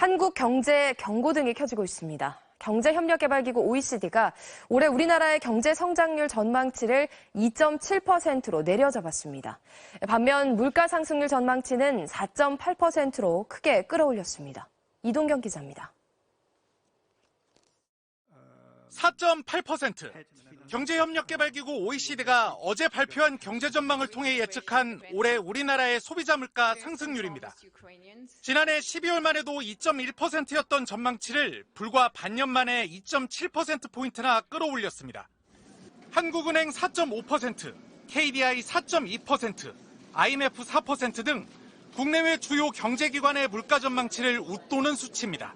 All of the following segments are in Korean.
한국 경제 경고등이 켜지고 있습니다. 경제협력개발기구 OECD가 올해 우리나라의 경제 성장률 전망치를 2.7%로 내려잡았습니다. 반면 물가 상승률 전망치는 4.8%로 크게 끌어올렸습니다. 이동경 기자입니다. 4.8%. 경제협력개발기구 OECD가 어제 발표한 경제전망을 통해 예측한 올해 우리나라의 소비자 물가 상승률입니다. 지난해 12월만 해도 2.1%였던 전망치를 불과 반년 만에 2.7%포인트나 끌어올렸습니다. 한국은행 4.5%, KDI 4.2%, IMF 4% 등 국내외 주요 경제기관의 물가 전망치를 웃도는 수치입니다.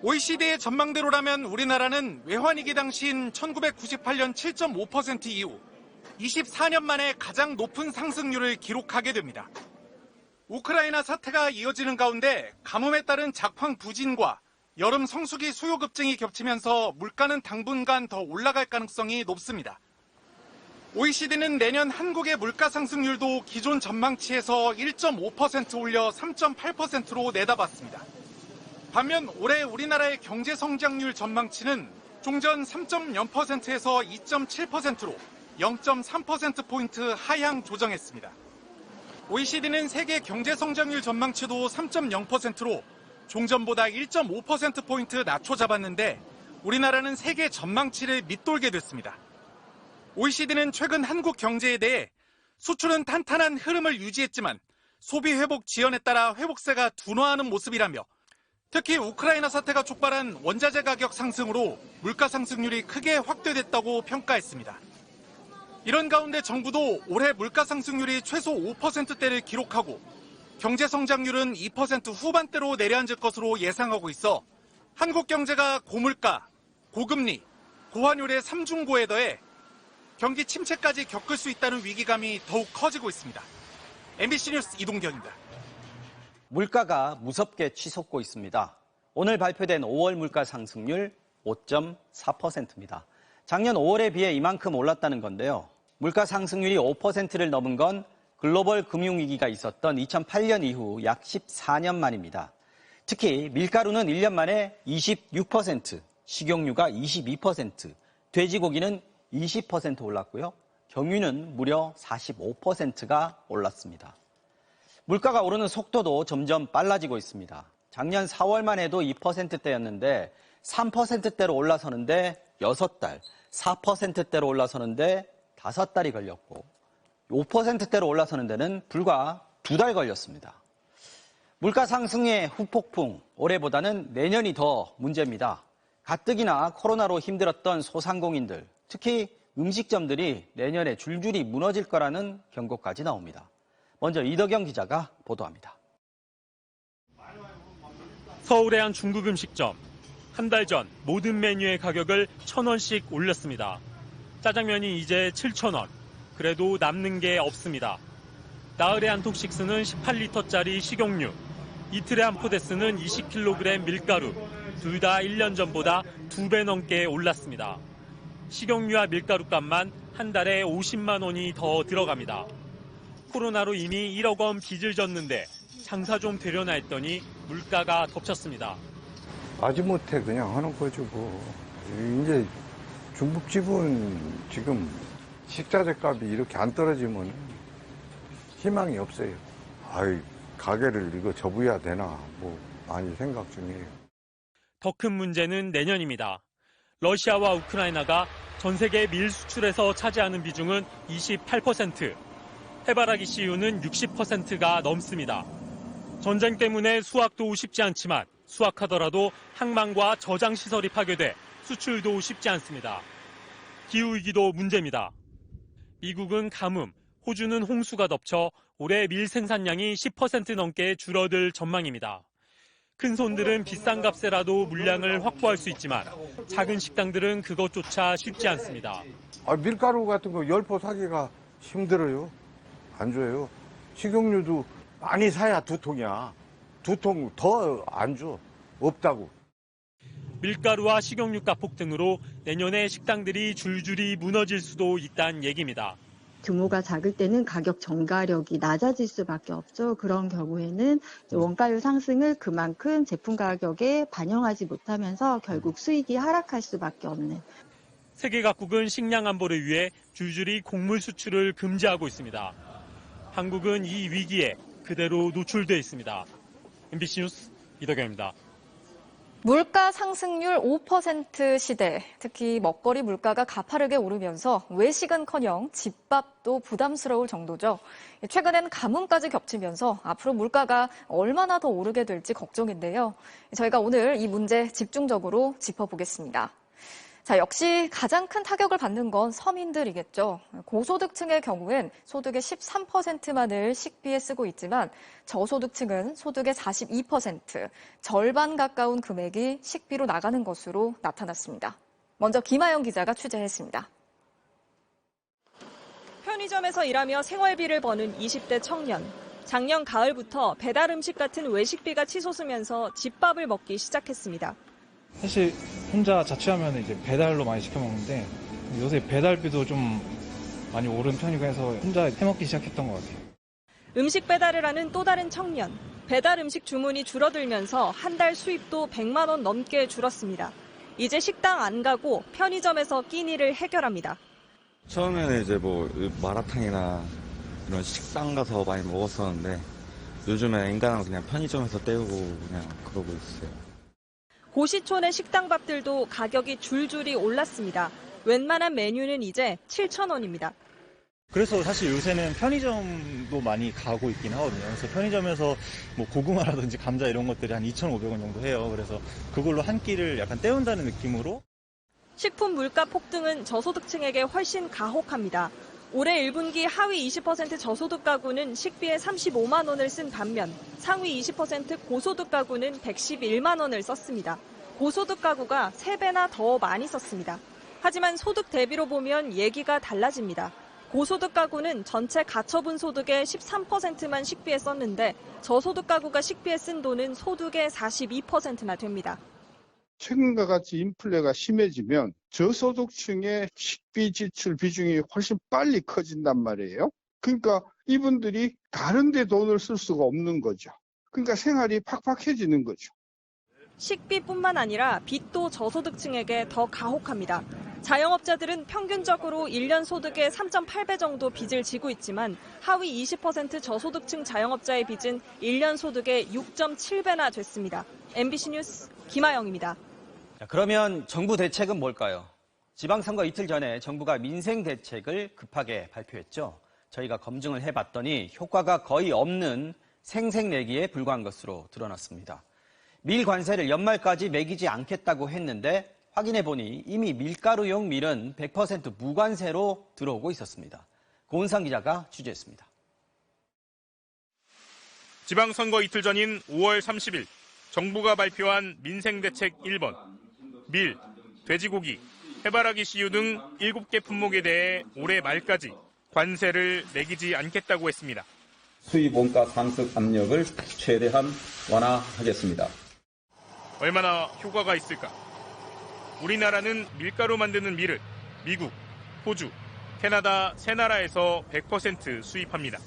OECD의 전망대로라면 우리나라는 외환위기 당시인 1998년 7.5% 이후 24년 만에 가장 높은 상승률을 기록하게 됩니다. 우크라이나 사태가 이어지는 가운데 가뭄에 따른 작황 부진과 여름 성수기 수요 급증이 겹치면서 물가는 당분간 더 올라갈 가능성이 높습니다. OECD는 내년 한국의 물가 상승률도 기존 전망치에서 1.5% 올려 3.8%로 내다봤습니다. 반면 올해 우리나라의 경제 성장률 전망치는 종전 3.0%에서 2.7%로 0.3%포인트 하향 조정했습니다. OECD는 세계 경제 성장률 전망치도 3.0%로 종전보다 1.5%포인트 낮춰 잡았는데 우리나라는 세계 전망치를 밑돌게 됐습니다. OECD는 최근 한국 경제에 대해 수출은 탄탄한 흐름을 유지했지만 소비 회복 지연에 따라 회복세가 둔화하는 모습이라며 특히 우크라이나 사태가 촉발한 원자재 가격 상승으로 물가 상승률이 크게 확대됐다고 평가했습니다. 이런 가운데 정부도 올해 물가 상승률이 최소 5%대를 기록하고 경제 성장률은 2% 후반대로 내려앉을 것으로 예상하고 있어 한국 경제가 고물가, 고금리, 고환율의 삼중고에 더해 경기 침체까지 겪을 수 있다는 위기감이 더욱 커지고 있습니다. MBC 뉴스 이동경입니다. 물가가 무섭게 치솟고 있습니다. 오늘 발표된 5월 물가 상승률 5.4%입니다. 작년 5월에 비해 이만큼 올랐다는 건데요. 물가 상승률이 5%를 넘은 건 글로벌 금융위기가 있었던 2008년 이후 약 14년 만입니다. 특히 밀가루는 1년 만에 26%, 식용유가 22%, 돼지고기는 20% 올랐고요. 경유는 무려 45%가 올랐습니다. 물가가 오르는 속도도 점점 빨라지고 있습니다. 작년 4월만 해도 2%대였는데 3%대로 올라서는데 6달, 4%대로 올라서는데 5달이 걸렸고 5%대로 올라서는 데는 불과 2달 걸렸습니다. 물가 상승의 후폭풍, 올해보다는 내년이 더 문제입니다. 가뜩이나 코로나로 힘들었던 소상공인들, 특히 음식점들이 내년에 줄줄이 무너질 거라는 경고까지 나옵니다. 먼저 이덕영 기자가 보도합니다. 서울의 한 중국 음식점. 한 달 전 모든 메뉴의 가격을 1,000원씩 올렸습니다. 짜장면이 이제 7,000원. 그래도 남는 게 없습니다. 나흘에 한 톡씩 쓰는 18리터짜리 식용유. 이틀에 한 포대 쓰는 20kg 밀가루. 둘 다 1년 전보다 2배 넘게 올랐습니다. 식용유와 밀가루 값만 한 달에 50만 원이 더 들어갑니다. 코로나로 이미 1억 원 빚을 졌는데 장사 좀 되려나 했더니 물가가 덮쳤습니다. 마지못해 그냥 하는 거죠 뭐. 이제 중국집은 지금 식자재 값이 이렇게 안 떨어지면 희망이 없어요. 아이, 가게를 이거 접어야 되나 뭐 많이 생각 중이에요. 더 큰 문제는 내년입니다. 러시아와 우크라이나가 전 세계 밀 수출에서 차지하는 비중은 28%, 해바라기 CU는 60%가 넘습니다. 전쟁 때문에 수확도 쉽지 않지만 수확하더라도 항만과 저장 시설이 파괴돼 수출도 쉽지 않습니다. 기후위기도 문제입니다. 미국은 가뭄, 호주는 홍수가 덮쳐 올해 밀 생산량이 10% 넘게 줄어들 전망입니다. 큰 손들은 비싼 값에라도 물량을 확보할 수 있지만 작은 식당들은 그것조차 쉽지 않습니다. 밀가루 같은 거 10포 사기가 힘들어요. 안 줘요. 식용유도 많이 사야 2통이야. 2통 더 안 줘. 없다고. 밀가루와 식용유 값 폭등으로 내년에 식당들이 줄줄이 무너질 수도 있다는 얘기입니다. 규모가 작을 때는 가격 전가력이 낮아질 수밖에 없죠. 그런 경우에는 원가율 상승을 그만큼 제품 가격에 반영하지 못하면서 결국 수익이 하락할 수밖에 없는. 세계 각국은 식량 안보를 위해 줄줄이 곡물 수출을 금지하고 있습니다. 한국은 이 위기에 그대로 노출돼 있습니다. MBC 뉴스 이덕영입니다. 물가 상승률 5% 시대, 특히 먹거리 물가가 가파르게 오르면서 외식은커녕 집밥도 부담스러울 정도죠. 최근엔 가뭄까지 겹치면서 앞으로 물가가 얼마나 더 오르게 될지 걱정인데요. 저희가 오늘 이 문제 집중적으로 짚어보겠습니다. 자, 역시 가장 큰 타격을 받는 건 서민들이겠죠. 고소득층의 경우엔 소득의 13%만을 식비에 쓰고 있지만 저소득층은 소득의 42%, 절반 가까운 금액이 식비로 나가는 것으로 나타났습니다. 먼저 김하영 기자가 취재했습니다. 편의점에서 일하며 생활비를 버는 20대 청년. 작년 가을부터 배달 음식 같은 외식비가 치솟으면서 집밥을 먹기 시작했습니다. 사실 혼자 자취하면 이제 배달로 많이 시켜 먹는데 요새 배달비도 좀 많이 오른 편이고 해서 혼자 해먹기 시작했던 것 같아요. 음식 배달을 하는 또 다른 청년. 배달 음식 주문이 줄어들면서 한 달 수입도 100만 원 넘게 줄었습니다. 이제 식당 안 가고 편의점에서 끼니를 해결합니다. 처음에는 이제 마라탕이나 이런 식당 가서 많이 먹었었는데 요즘에 인간은 그냥 편의점에서 때우고 그냥 그러고 있어요. 고시촌의 식당밥들도 가격이 줄줄이 올랐습니다. 웬만한 메뉴는 이제 7,000원입니다. 그래서 사실 요새는 편의점도 많이 가고 있긴 하거든요. 그래서 편의점에서 고구마라든지 감자 이런 것들이 한 2,500원 정도 해요. 그래서 그걸로 한 끼를 약간 때운다는 느낌으로. 식품 물가 폭등은 저소득층에게 훨씬 가혹합니다. 올해 1분기 하위 20% 저소득 가구는 식비에 35만 원을 쓴 반면 상위 20% 고소득 가구는 111만 원을 썼습니다. 고소득 가구가 3배나 더 많이 썼습니다. 하지만 소득 대비로 보면 얘기가 달라집니다. 고소득 가구는 전체 가처분 소득의 13%만 식비에 썼는데 저소득 가구가 식비에 쓴 돈은 소득의 42%나 됩니다. 최근과 같이 인플레가 심해지면 저소득층의 식비 지출 비중이 훨씬 빨리 커진단 말이에요. 그러니까 이분들이 다른 데 돈을 쓸 수가 없는 거죠. 그러니까 생활이 팍팍해지는 거죠. 식비뿐만 아니라 빚도 저소득층에게 더 가혹합니다. 자영업자들은 평균적으로 1년 소득의 3.8배 정도 빚을 지고 있지만 하위 20% 저소득층 자영업자의 빚은 1년 소득의 6.7배나 됐습니다. MBC 뉴스 김하영입니다. 그러면 정부 대책은 뭘까요? 지방선거 이틀 전에 정부가 민생 대책을 급하게 발표했죠. 저희가 검증을 해봤더니 효과가 거의 없는 생색내기에 불과한 것으로 드러났습니다. 밀 관세를 연말까지 매기지 않겠다고 했는데 확인해보니 이미 밀가루용 밀은 100% 무관세로 들어오고 있었습니다. 고은상 기자가 취재했습니다. 지방선거 이틀 전인 5월 30일 정부가 발표한 민생대책 1번, 밀, 돼지고기, 해바라기 씨유 등 7개 품목에 대해 올해 말까지 관세를 매기지 않겠다고 했습니다. 수입 원가 상승 압력을 최대한 완화하겠습니다. 얼마나 효과가 있을까? 우리나라는 밀가루 만드는 밀을 미국, 호주, 캐나다 세 나라에서 100% 수입합니다.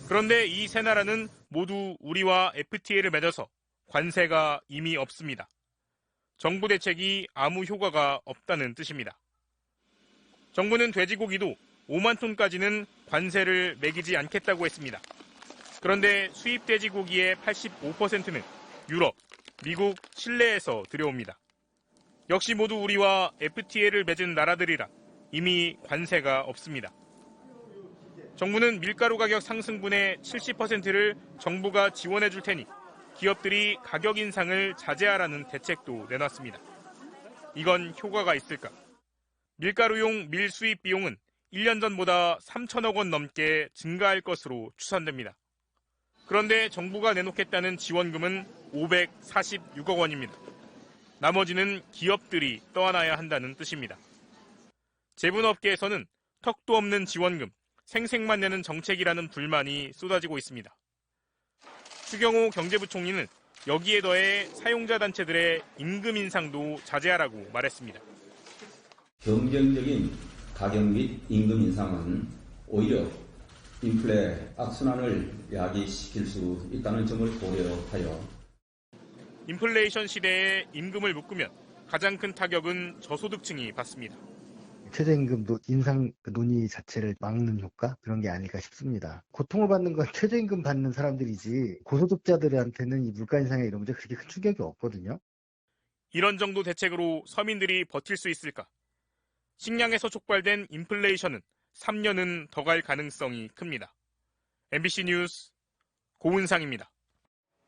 그런데 이 세 나라는 모두 우리와 FTA를 맺어서 관세가 이미 없습니다. 정부 대책이 아무 효과가 없다는 뜻입니다. 정부는 돼지고기도 5만 톤까지는 관세를 매기지 않겠다고 했습니다. 그런데 수입 돼지고기의 85%는 유럽, 미국, 칠레에서 들여옵니다. 역시 모두 우리와 FTA를 맺은 나라들이라 이미 관세가 없습니다. 정부는 밀가루 가격 상승분의 70%를 정부가 지원해 줄 테니 기업들이 가격 인상을 자제하라는 대책도 내놨습니다. 이건 효과가 있을까? 밀가루용 밀 수입 비용은 1년 전보다 3천억 원 넘게 증가할 것으로 추산됩니다. 그런데 정부가 내놓겠다는 지원금은 546억 원입니다. 나머지는 기업들이 떠안아야 한다는 뜻입니다. 제분업계에서는 턱도 없는 지원금, 생색만 내는 정책이라는 불만이 쏟아지고 있습니다. 추경호 경제부총리는 여기에 더해 사용자 단체들의 임금 인상도 자제하라고 말했습니다. 경쟁적인 가격 및 임금 인상은 오히려 인플레 악순환을 야기시킬 수 있다는 점을 고려하여 인플레이션 시대에 임금을 묶으면 가장 큰 타격은 저소득층이 받습니다. 최저임금도 인상 논의 자체를 막는 효과? 그런 게 아닐까 싶습니다. 고통을 받는 건 최저임금 받는 사람들이지 고소득자들한테는 이 물가 인상에 이런 문제 그렇게 큰 충격이 없거든요. 이런 정도 대책으로 서민들이 버틸 수 있을까? 식량에서 촉발된 인플레이션은 3년은 더 갈 가능성이 큽니다. MBC 뉴스 고은상입니다.